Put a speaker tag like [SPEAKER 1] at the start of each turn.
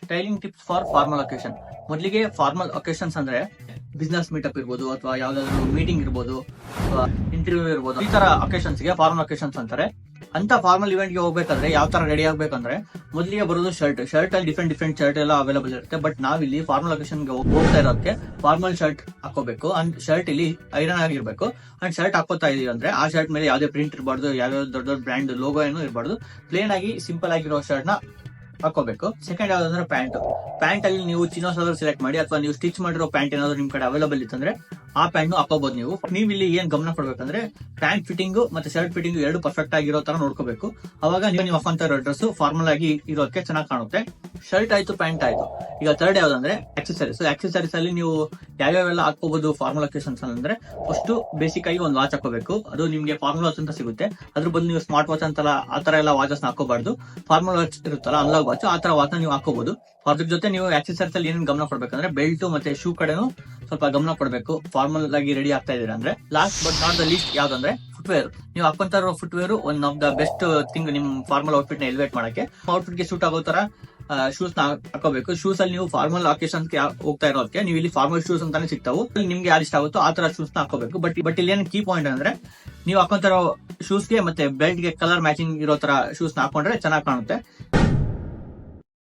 [SPEAKER 1] Styling tips for formal occasion. ಮೊದಲಿಗೆ formal occasions ಅಂದ್ರೆ business meetup ಇರ್ಬೋದು, ಅಥವಾ ಯಾವ್ದಾದ್ರು ಮೀಟಿಂಗ್ ಇರ್ಬೋದು, ಅಥವಾ ಇಂಟರ್ವ್ಯೂ ಇರ್ಬೋದು. ಈ ತರ ಒಕೇಶನ್ಸ್ ಗೆ ಫಾರ್ಮಲ್ ಒಕೇಶನ್ಸ್ ಅಂತಾರೆ. ಅಂತ ಫಾರ್ಮಲ್ ಇವೆಂಟ್ ಗೆ ಹೋಗ್ಬೇಕಾದ್ರೆ ಯಾವ ತರ ರೆಡಿ ಆಗ್ಬೇಕಂದ್ರೆ, ಮೊದಲಿಗೆ ಬರೋದು ಶರ್ಟ್ ಅಲ್ಲಿ ಡಿಫ್ರೆಂಟ್ ಶರ್ಟ್ ಎಲ್ಲ ಅವೈಲೇಬಲ್ ಇರುತ್ತೆ. ಬಟ್ ನಾವಿಲ್ಲಿ ಫಾರ್ಮಲ್ ಒಕೇಶನ್ ಗೆ ಹೋಗ್ತಾ ಇರೋದಕ್ಕೆ ಫಾರ್ಮಲ್ ಶರ್ಟ್ ಹಾಕೋಬೇಕು. ಅಂಡ್ ಶರ್ಟ್ ಇಲ್ಲಿ ಐರನ್ ಆಗಿರ್ಬೇಕು. ಅಂಡ್ ಶರ್ಟ್ ಹಾಕೋತಾ ಇದೀವಿ ಅಂದ್ರೆ ಆ ಶರ್ಟ್ ಮೇಲೆ ಯಾವ್ದೇ ಪ್ರಿಂಟ್ ಇರಬಾರ್ದು, ಯಾವ್ಯಾವ ದೊಡ್ಡ ಬ್ರ್ಯಾಂಡ್ ಲೋಗೋ ಏನೂ ಇರಬಾರ್ದು. ಪ್ಲೇನ್ ಆಗಿ ಸಿಂಪಲ್ ಆಗಿರೋ ಶರ್ಟ್ ನ ಹಾಕೋಬೇಕು. ಸೆಕೆಂಡ್ ಯಾವ್ದಂದ್ರೆ ಪ್ಯಾಂಟ್ ಅಲ್ಲಿ ನೀವು ಚಿನ್ನೋಸ್ ಆದ್ರೂ ಸೆಲೆಕ್ಟ್ ಮಾಡಿ, ಅಥವಾ ನೀವು ಸ್ಟಿಚ್ ಮಾಡಿರೋ ಪ್ಯಾಂಟ್ ಏನಾದ್ರು ನಿಮ್ ಕಡೆ ಅವೈಲೇಬಲ್ ಇತ್ತಂದ್ರೆ ಆ ಪ್ಯಾಂಟ್ ಹಾಕೋಬಹುದು. ನೀವು ಇಲ್ಲಿ ಏನ್ ಗಮನ ಕೊಡ್ಬೇಕಂದ್ರೆ ಪ್ಯಾಂಟ್ ಫಿಟ್ಟಿಂಗ್ ಮತ್ತೆ ಶರ್ಟ್ ಫಿಟ್ಟಿಂಗ್ ಎರಡು ಪರ್ಫೆಕ್ಟ್ ಆಗಿರೋ ತರ ನೋಡ್ಕೋಬೇಕು. ಅವಾಗ ನೀವು ಹಾಕೊಂತ ಇರೋ ಡ್ರೆಸ್ ಫಾರ್ಮಲ್ ಆಗಿ ಇರೋದಕ್ಕೆ ಚೆನ್ನಾಗಿ ಕಾಣುತ್ತೆ. ಶರ್ಟ್ ಆಯ್ತು, ಪ್ಯಾಂಟ್ ಆಯ್ತು. ಈಗ ಥರ್ಡ್ ಯಾವ್ದಂದ್ರೆ ಆಕ್ಸೆಸರೀಸ್ ಅಲ್ಲಿ ನೀವು ಯಾವ್ಯಾವೆಲ್ಲ ಹಾಕೋಬಹುದು ಫಾರ್ಮಲ್ ಒಕೇಶನ್ಸ್ ಅಂದ್ರೆ, ಫಸ್ಟ್ ಬೇಸಿಕ್ ಆಗಿ ಒಂದು ವಾಚ್ ಹಾಕೋಬೇಕು. ಅದು ನಿಮ್ಗೆ ಫಾರ್ಮಲ್ ವಾಚ್ ಅಂತ ಸಿಗುತ್ತೆ. ಅದ್ರ ಬದಲು ನೀವು ಸ್ಮಾರ್ಟ್ ವಾಚ್ ಅಂತಲ್ಲ ಆ ತರ ಎಲ್ಲ ವಾಚಸ್ ಹಾಕೋಬಾರ್ದು. ಫಾರ್ಮಲ್ ವಾಚ್ ಇರುತ್ತಲ್ಲ, ಅನ್ಲಾಗ್ ವಾಚ್, ಆ ತರ ವಾಚ್ ನೀವು ಹಾಕೋಬಹುದು. ಅದ್ರ ಜೊತೆ ನೀವು ಆಕ್ಸೆಸರೀಸ್ ಅಲ್ಲಿ ಏನೇನು ಗಮನ ಕೊಡ್ಬೇಕಂದ್ರೆ ಬೆಲ್ಟ್ ಮತ್ತೆ ಶೂ ಕಡೆನೂ ಸ್ವಲ್ಪ ಗಮನ ಕೊಡಬೇಕು, ಫಾರ್ಮಲ್ ಆಗಿ ರೆಡಿ ಆಗ್ತಾ ಇದೀರ ಅಂದ್ರೆ. Last but not the least ಯಾವ್ದಂದ್ರೆ ಫುಟ್ವೇರ್. ನೀವು ಹಾಕೊಂತ ಇರೋ footwear one of the best thing ನಿಮ್ ಫಾರ್ಮಲ್ ಔಟ್ಫಿಟ್ ನ ಎಲಿವೇಟ್ ಮಾಡಕ್ಕೆ. ಔಟ್ಫಿಟ್ ಗೆ ಸೂಟ್ ಆಗೋ ತರ ಶೂಸ್ ನ ಹಾಕೋಬೇಕು. ಶೂಸ್ ಅಲ್ಲಿ ನೀವು ಫಾರ್ಮಲ್ ಅಕೇಶನ್ಸ್ ಹೋಗ್ತಾ ಇರೋದಕ್ಕೆ ನೀವು ಇಲ್ಲಿ ಫಾರ್ಮಲ್ ಶೂಸ್ ಅಂತಾನೆ ಸಿಗ್ತಾವು. ನಿಮ್ಗೆ ಯಾರು ಇಷ್ಟ ಆಗುತ್ತೋ ಆ ತರ ಶೂಸ್ ನ ಹಾಕೋಬೇಕು. ಬಟ್ ಇಲ್ಲಿ ಏನ್ ಕೀ ಪಾಯಿಂಟ್ ಅಂದ್ರೆ, ನೀವು ಹಾಕೊಂತ ಇರೋ ಶೂಸ್ ಗೆ ಮತ್ತೆ ಬೆಲ್ಟ್ ಗೆ ಕಲರ್ ಮ್ಯಾಚಿಂಗ್ ಇರೋ ತರ ಶೂಸ್ ನ ಹಾಕೊಂಡ್ರೆ ಚೆನ್ನಾಗಿ ಕಾಣುತ್ತೆ.